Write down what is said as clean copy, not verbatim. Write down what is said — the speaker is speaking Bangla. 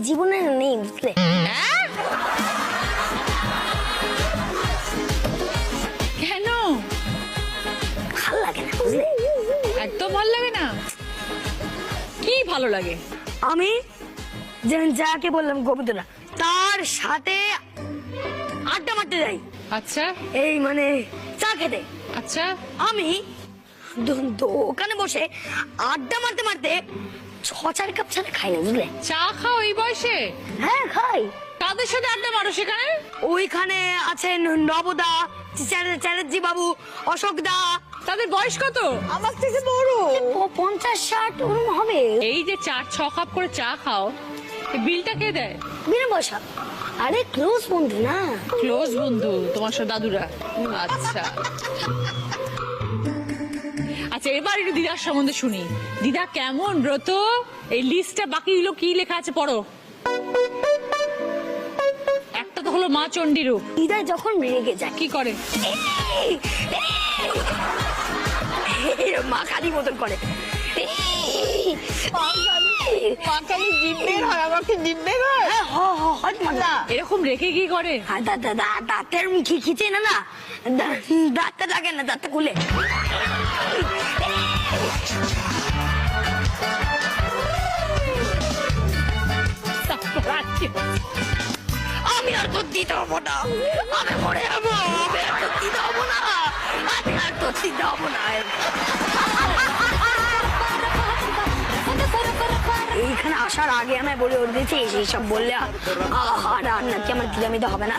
জীবনে নেই বুঝলে। কেন? ভাল লাগে না বুঝলে। একদম ভালো লাগে না? কি ভালো লাগে? আমি যেমন যাকে বললাম গোবিন্দরা তার সাথে আড্ডা মারতে যাই। আচ্ছা এই মানে চা খেতে। আচ্ছা, আমি দোকানে বসে আড্ডা মারতে মারতে 6-4 কাপ চা খাই না বুঝলে। চা খাও এই বয়সে? হ্যাঁ খাই। কাদের সাথে আড্ডা মারো সেখানে? ওইখানে আছেন নবদা, চ্যাটার্জি বাবু, অশোক দা। তাদের বয়স কত? আমার থেকে বড়। 50-60 ওরকম হবে। এই যে 4-6 কাপ করে চা খাও, এই বিলটা কে দেয়? বিনা পয়সা। আরে ক্লোজ বন্ধু না। ক্লোজ বন্ধু তোমার সাথে দাদুরা? আচ্ছা আচ্ছা, এবার একটু দিদার সম্বন্ধে শুনি। দিদা কেমন ব্রত? এই লিস্টটা বাকিগুলো কি লেখা আছে পড়ো। একটা তো হলো মা চণ্ডী রূপ। দিদা যখন রেগে যায় কি করে? মা কালী মতন করে। মা কালী জিভ বের হয়, আমার কি জিভ বের হয়? এরকম রেখে কি করে? দাঁতের খিচে না না, দাঁতটা লাগে না, দাঁতটা খুলে। আমি আর তো দিতে হবো না, আমি মরে যাবো, আমি আর তো দিতে হবো না, আমি আর তো দিতে হবো না। এইখানে আসার আগে আমি বলে উঠেছি এইসব বললে আর নাকি আমার কিরামিতে হবে না।